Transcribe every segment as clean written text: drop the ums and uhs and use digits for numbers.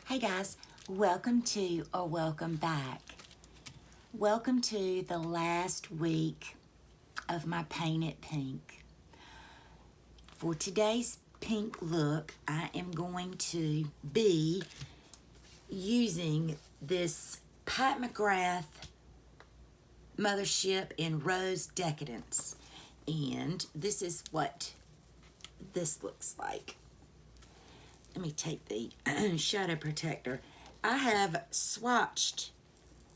Hey guys, welcome to or welcome back. Welcome to the last week of my Paint It Pink. For today's pink look, I am going to be using this Pat McGrath Mothership in Rose Decadence. And this is what this looks like. Let me take the shadow protector. I have swatched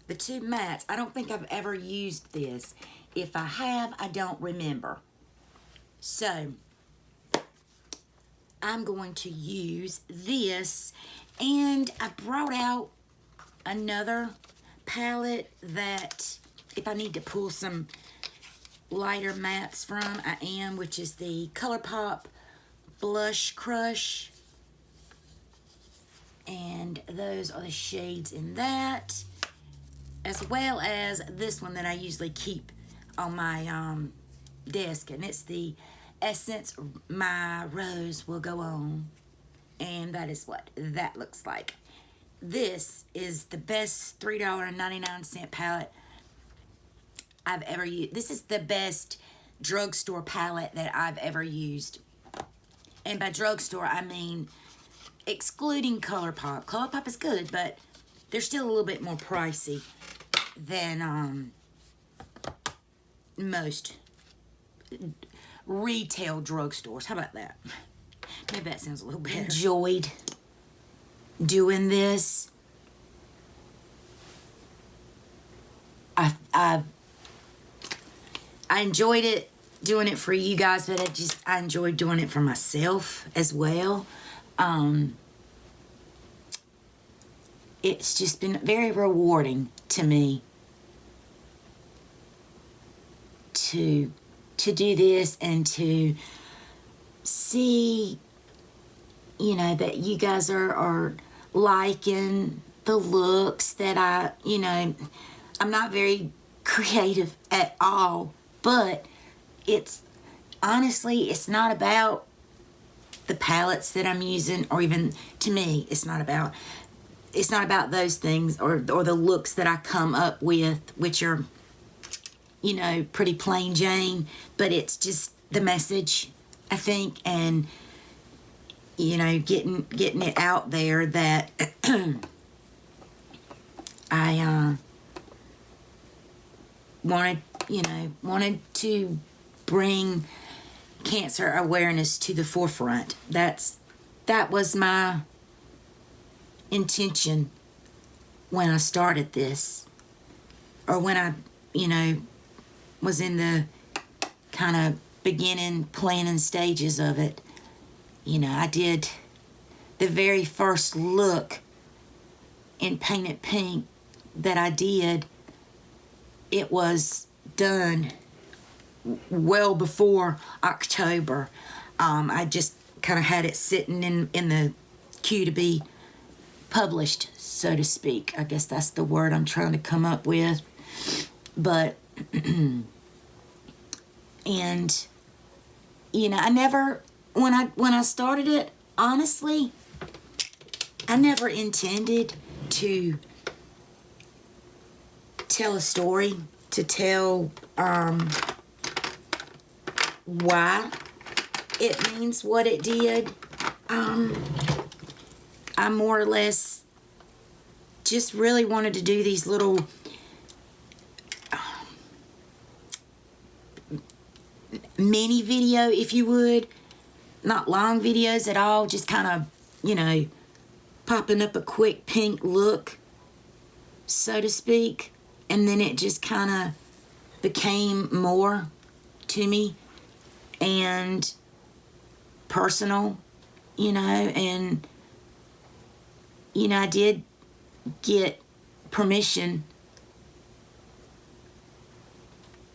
the two mattes. I don't think I've ever used this. If I have, I don't remember. So, I'm going to use this. And I brought out another palette that if I need to pull some lighter mattes from, I am, which is the ColourPop Blush Crush. And those are the shades in that, as well as this one that I usually keep on my desk, and it's the Essence My Rose Will Go On, and that is what that looks like. This is the best $3.99 palette I've ever used. This is the best drugstore palette that I've ever used, and by drugstore I mean excluding ColourPop. ColourPop is good, but they're still a little bit more pricey than most retail drugstores. How about that? Maybe that sounds a little better. Enjoyed doing this. I enjoyed it doing it for you guys, but I enjoyed doing it for myself as well. It's just been very rewarding to me to do this and to see, you know, that you guys are liking the looks that I'm not very creative at all, but it's honestly, it's not about the palettes that I'm using, or even to me, it's not about those things or the looks that I come up with, which are, you know, pretty plain Jane, but it's just the message, I think, and, you know, getting it out there that I wanted to bring cancer awareness to the forefront. That was my intention when I started this, or when I, was in the kind of beginning planning stages of it. I did the very first look in Paint It Pink that I did. It was done well before October. I just kind of had it sitting in the queue to be published, so to speak. I guess that's the word I'm trying to come up with. But and I never, when I started it, honestly, I never intended to tell a story, to tell why it means what it did. I more or less just really wanted to do these little mini video, if you would, not long videos at all, just kind of, popping up a quick pink look, so to speak. And then it just kind of became more to me and personal, and, I did get permission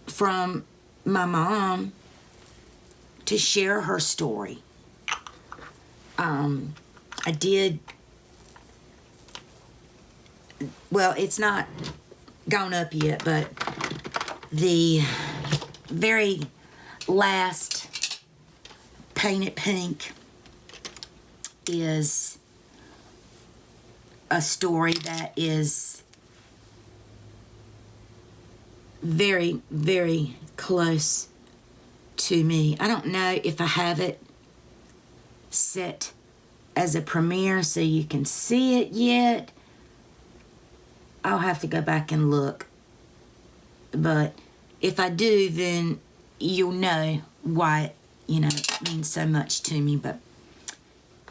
from my mom to share her story. I did, well, it's not gone up yet, but the very last Paint It Pink is a story that is very, very close to me. I don't know if I have it set as a premiere so you can see it yet. I'll have to go back and look. But if I do, then you'll know why, it means so much to me. But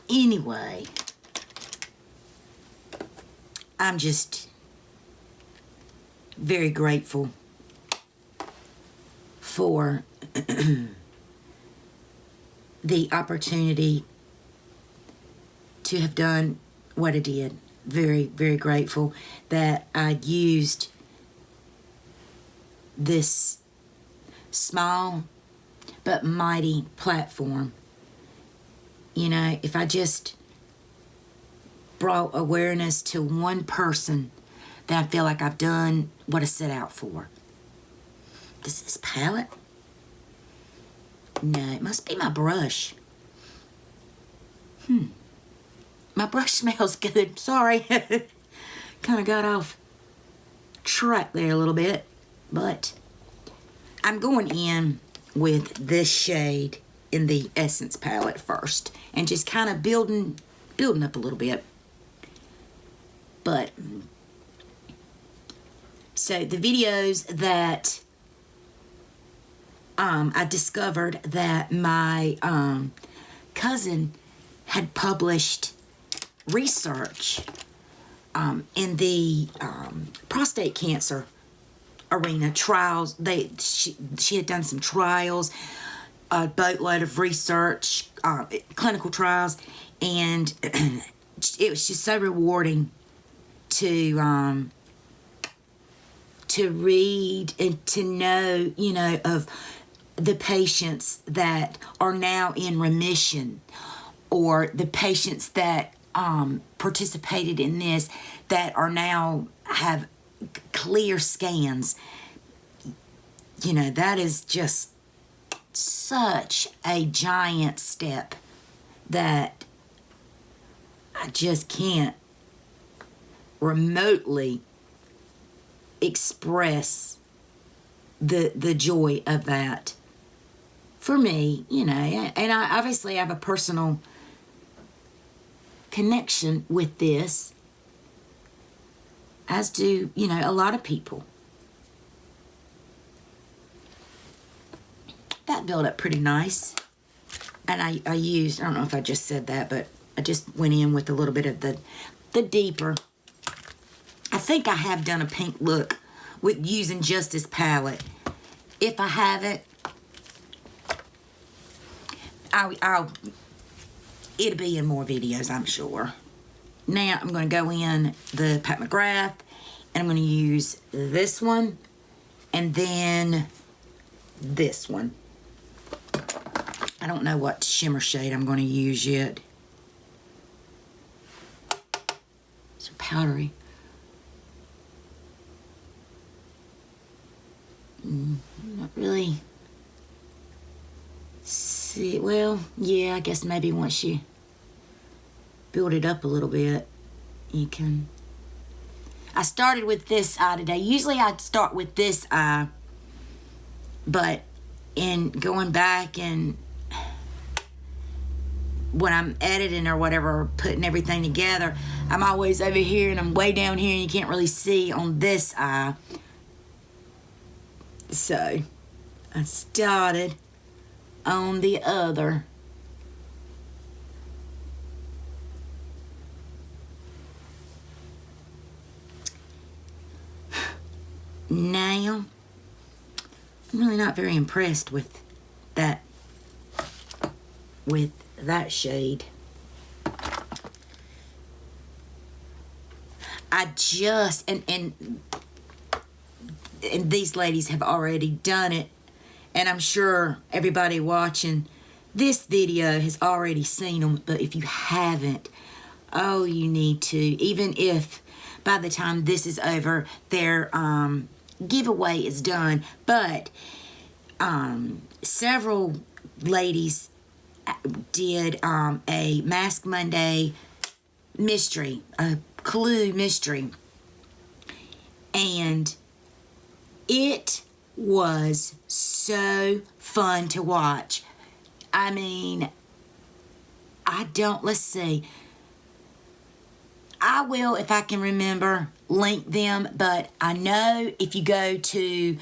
anyway, I'm just very grateful for the opportunity to have done what I did. Very, very grateful that I used this small but mighty platform. If I just brought awareness to one person, then I feel like I've done what I set out for. Is this palette? No, it must be my brush. My brush smells good. Sorry. Kind of got off track there a little bit. But I'm going in with this shade in the Essence palette first. And just kind of building up a little bit. But, so the videos that I discovered that my cousin had published research in the prostate cancer arena trials. She had done some trials, a boatload of research, clinical trials, and it was just so rewarding to read and to know, of the patients that are now in remission, or the patients that participated in this that are now have clear scans. That is just such a giant step that I just can't remotely express the joy of that for me, and I obviously have a personal connection with this, as do, a lot of people. That built up pretty nice. And I used, I don't know if I just said that, but I just went in with a little bit of the deeper. I think I have done a pink look with using just this palette. If I haven't, it'll be in more videos, I'm sure. Now I'm going to go in the Pat McGrath, and I'm going to use this one, and then this one. I don't know what shimmer shade I'm going to use yet. It's powdery. Not really. See, well, yeah, I guess maybe once you build it up a little bit, you can. I started with this eye today. Usually I'd start with this eye, but in going back and when I'm editing or whatever, putting everything together, I'm always over here and I'm way down here and you can't really see on this eye. So I started on the other. Now, I'm really not very impressed with that shade. I just, and these ladies have already done it, and I'm sure everybody watching this video has already seen them, but if you haven't, oh, you need to. Even if by the time this is over, their giveaway is done, but several ladies did a Mask Monday mystery, a Clue mystery. And it was so fun to watch. I mean, let's see. I will, if I can remember, link them, but I know if you go to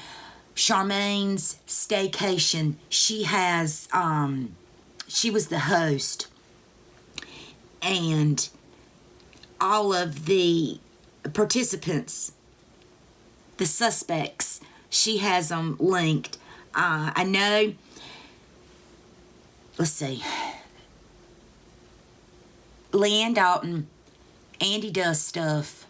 Charmaine's Staycation, she has, she was the host, and all of the participants, the suspects, she has them linked. I know, let's see, Leanne Dalton, Andy does stuff.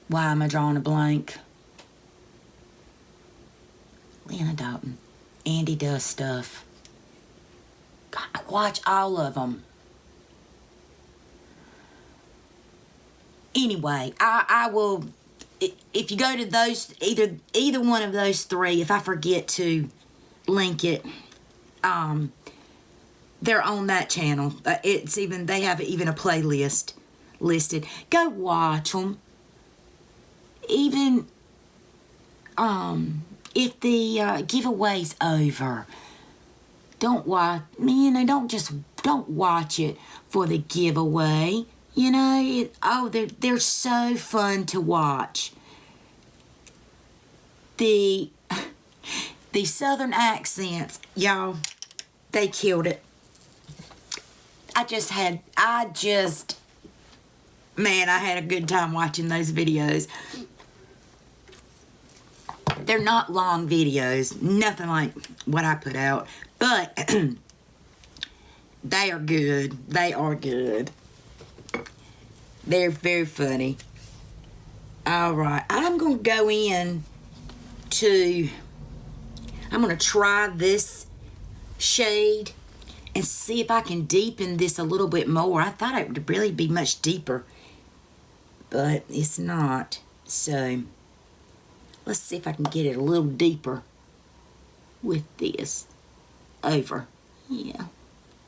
Why am I drawing a blank? Leanne Dalton, Andy does stuff. God, I watch all of them. Anyway, I will, if you go to those, either one of those three, if I forget to link it, they're on that channel. They have even a playlist listed. Go watch them. Even if the giveaway's over, don't watch. Don't watch it for the giveaway. You know, they're so fun to watch. The southern accents, y'all, they killed it. I had a good time watching those videos. They're not long videos, nothing like what I put out, but they are good. They are good. They're very funny. All right, I'm going to go in to, I'm going to try this shade and see if I can deepen this a little bit more. I thought it would really be much deeper, but it's not. So let's see if I can get it a little deeper with this over. Yeah,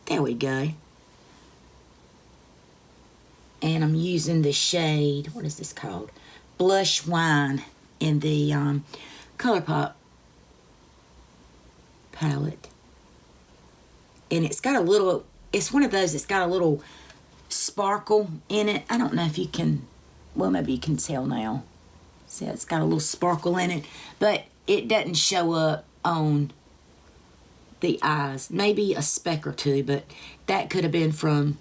there we go. And I'm using the shade, what is this called? Blush Wine in the ColourPop palette. And it's got a little, it's one of those that's got a little sparkle in it. I don't know if you can, well, maybe you can tell now. See, it's got a little sparkle in it, but it doesn't show up on the eyes. Maybe a speck or two, but that could have been from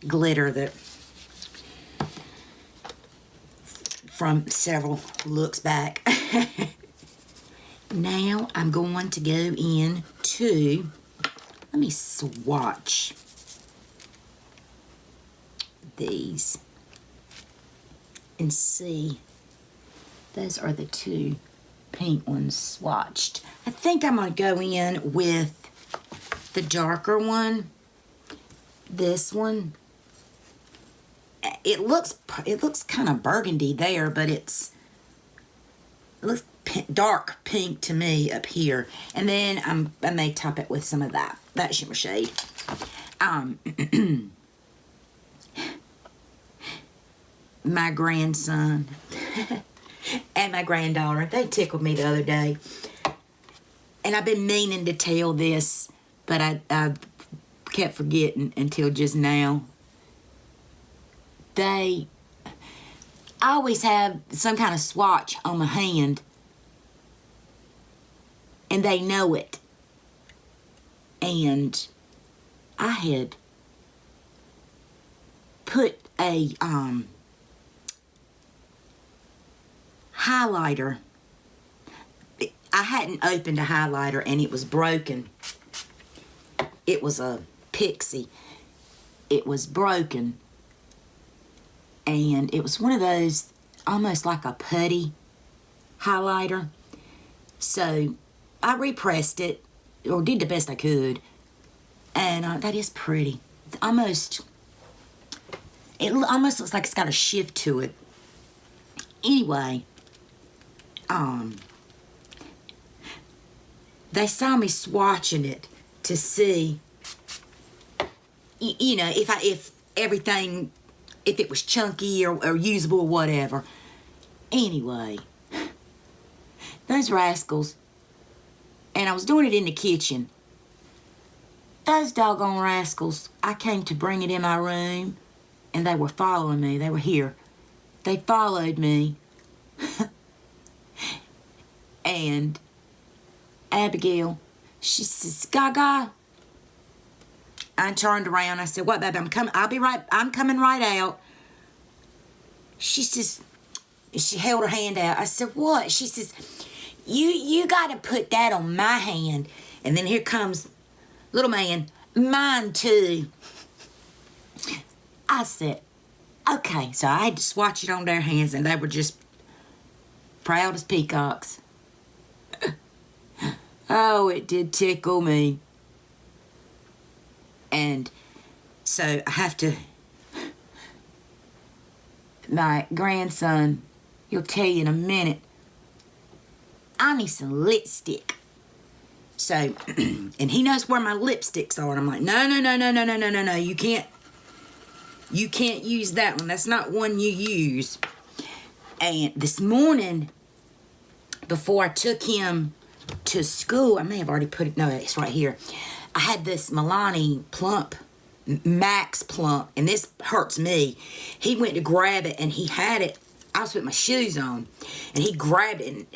glitter that from several looks back. Now I'm going to go in to, let me swatch these and see. Those are the two pink ones swatched. I think I'm going to go in with the darker one. This one. It looks kind of burgundy there, but it looks dark pink to me up here. And then I may top it with some of that shimmer shade. My grandson and my granddaughter, they tickled me the other day. And I've been meaning to tell this, but I kept forgetting until just now. I always have some kind of swatch on my hand, and they know it. And I had put a highlighter. I hadn't opened a highlighter, and it was broken. It was a Pixie. It was broken. And it was one of those, almost like a putty highlighter. So I repressed it, or did the best I could. And that is pretty. It almost looks like it's got a shift to it. Anyway, they saw me swatching it to see you know, if everything, if it was chunky or usable or whatever. Anyway, those rascals, and I was doing it in the kitchen. Those doggone rascals, I came to bring it in my room, and they were following me. They were here. They followed me. And Abigail, she says, Gaga. I turned around. I said, what, baby? I'm coming right out. She says, she held her hand out. I said, what? She says, you got to put that on my hand. And then here comes little man, mine too. I said, okay. So I had to swatch it on their hands, and they were just proud as peacocks. Oh, it did tickle me. And so I have to, my grandson, he'll tell you in a minute, I need some lipstick. So, and he knows where my lipsticks are. And I'm like, no, you can't use that one. That's not one you use. And this morning, before I took him to school, I may have already put it, no, it's right here. I had this Milani Plump, Max Plump, and this hurts me. He went to grab it, and he had it. I was putting my shoes on, and he grabbed it,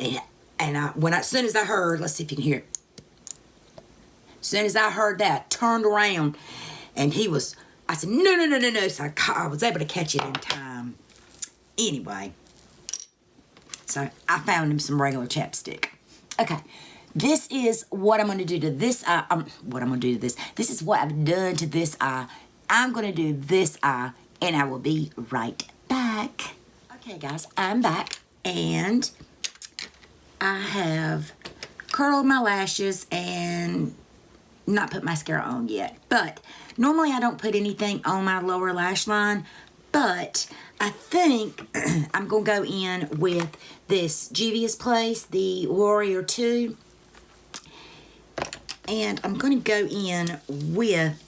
and as soon as I heard, let's see if you can hear it. As soon as I heard that, I turned around, and I said, no. So I was able to catch it in time. Anyway, so I found him some regular chapstick. Okay, this is what I'm going to do to this eye. This is what I've done to this eye. I'm going to do this eye, and I will be right back. Okay, guys, I'm back, and I have curled my lashes and not put mascara on yet. But normally I don't put anything on my lower lash line, but I think I'm going to go in with this Juvia's Place, the Warrior 2. And I'm going to go in with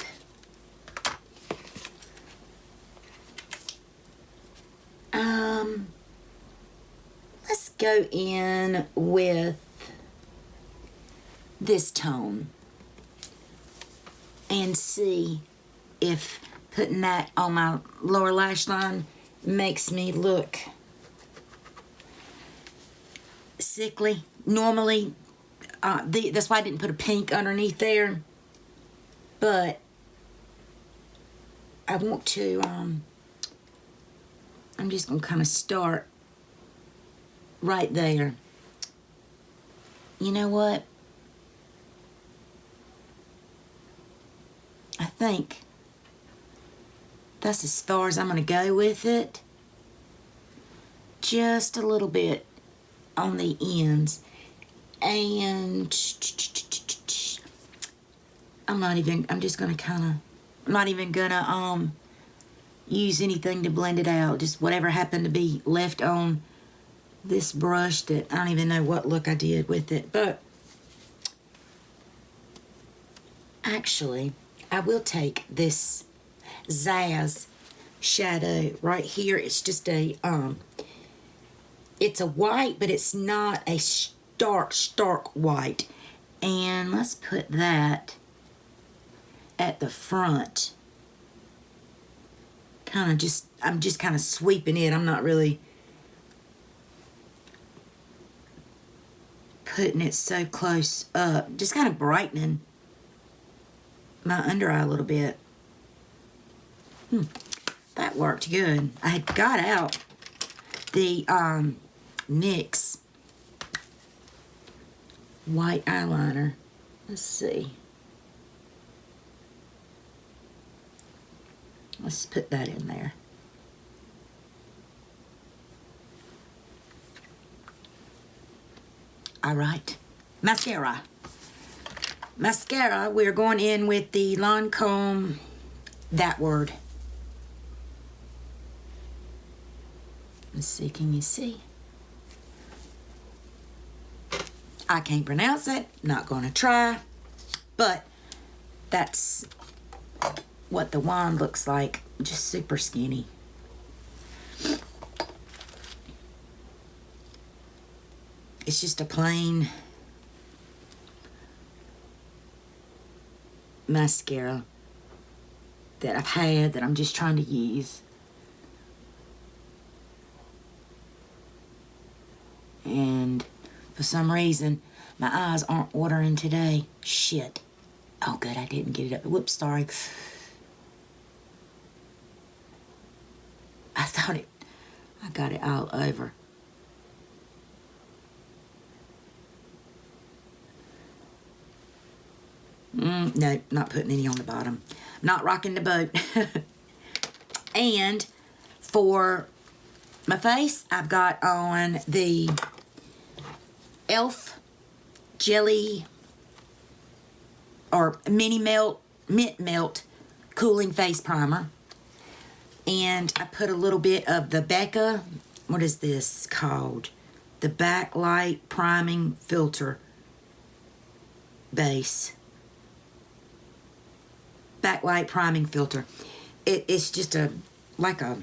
let's go in with this tone and see if putting that on my lower lash line makes me look sickly. Normally, that's why I didn't put a pink underneath there, but I want to, I'm just going to kind of start right there. You know what? I think that's as far as I'm going to go with it. Just a little bit on the ends. And I'm not even gonna use anything to blend it out. Just whatever happened to be left on this brush that I don't even know what look I did with it. But actually, I will take this Zazz shadow right here. It's just a, it's a white, but it's not a stark white. And let's put that at the front. I'm just kind of sweeping it. I'm not really putting it so close up. Just kind of brightening my under eye a little bit. That worked good. I had got out the NYX white eyeliner. Let's see. Let's put that in there. All right. Mascara. Mascara, we're going in with the Lancome That Word. Let's see, can you see? I can't pronounce it, not gonna try, but that's what the wand looks like. Just super skinny. It's just a plain mascara that I've had that I'm just trying to use. And for some reason, my eyes aren't watering today. Shit. Oh, good, I didn't get it up. Whoops, sorry. I got it all over. No, not putting any on the bottom. Not rocking the boat. And for my face, I've got on the e.l.f. Jelly or Mint Melt Cooling Face Primer. And I put a little bit of the Becca, what is this called? The Backlight Priming Filter Base. Backlight Priming Filter. It's just like a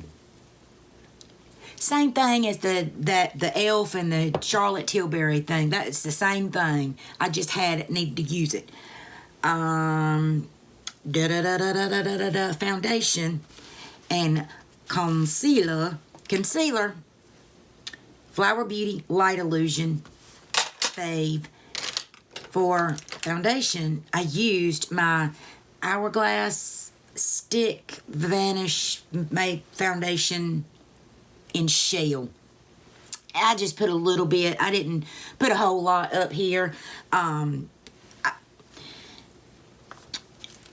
same thing as the e.l.f. and the Charlotte Tilbury thing. That's the same thing. I just needed to use it. Foundation and concealer. Flower Beauty Light Illusion Fave. For foundation, I used my Hourglass Stick Vanish Make Foundation in Shell. I just put a little bit. I didn't put a whole lot up here.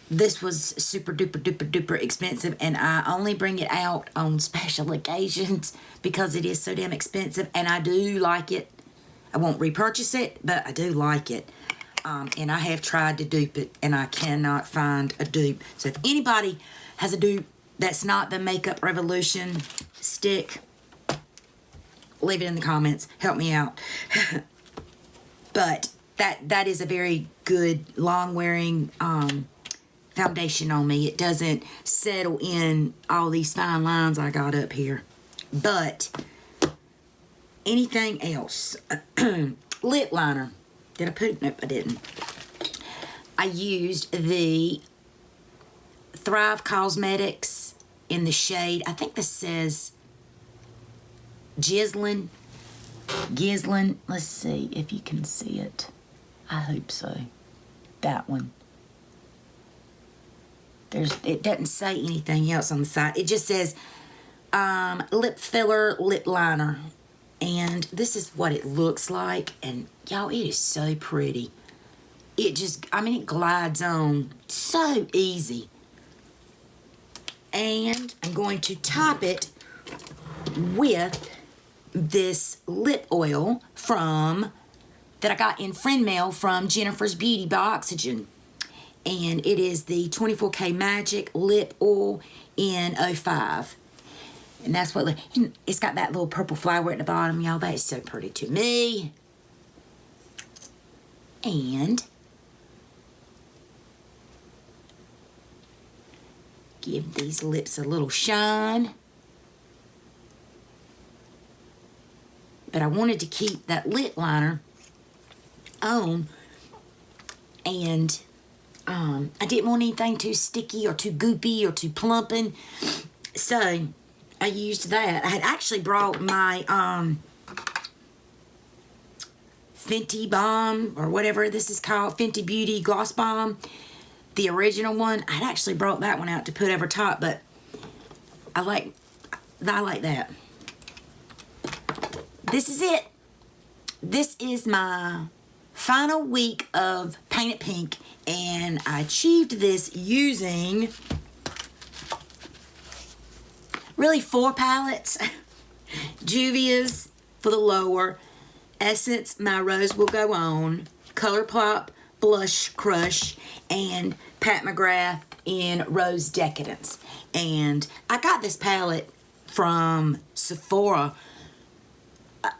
This was super duper expensive, and I only bring it out on special occasions because it is so damn expensive, and I do like it. I won't repurchase it, but I do like it. And I have tried to dupe it, and I cannot find a dupe. So if anybody has a dupe that's not the Makeup Revolution stick, leave it in the comments. Help me out. But that is a very good long-wearing foundation on me. It doesn't settle in all these fine lines I got up here. But anything else? Lip liner. Did I put it? Nope, I didn't. I used the Thrive Cosmetics in the shade, I think this says Gislin. Let's see if you can see it. I hope so. That one. It doesn't say anything else on the side. It just says lip filler, lip liner. And this is what it looks like. And y'all, it is so pretty. It glides on so easy. And I'm going to top it with this lip oil that I got in friend mail from Jennifer's Beauty by Oxygen. And it is the 24K Magic Lip Oil in 05. And that's what, it's got that little purple flower at the bottom, y'all. That is so pretty to me. And give these lips a little shine. But I wanted to keep that lip liner on. And I didn't want anything too sticky or too goopy or too plumping. So I used that. I had actually brought my Fenty Balm, or whatever this is called, Fenty Beauty Gloss Balm, the original one. I had actually brought that one out to put over top, but I like that. This is it. This is my final week of Paint It Pink, and I achieved this using really 4 palettes. Juvia's for the lower, Essence My Rose Will Go On, ColourPop Blush Crush, and Pat McGrath in Rose Decadence. And I got this palette from Sephora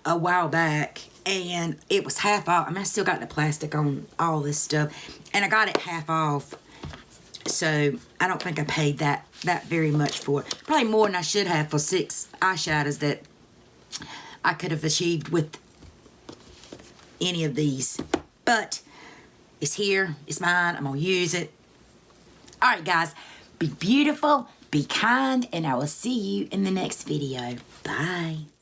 a while back, and it was half off. I still got the plastic on all this stuff, and I got it half off. So I don't think I paid that very much for it. Probably more than I should have for 6 eyeshadows that I could have achieved with any of these. But it's here. It's mine. I'm going to use it. All right, guys. Be beautiful. Be kind. And I will see you in the next video. Bye.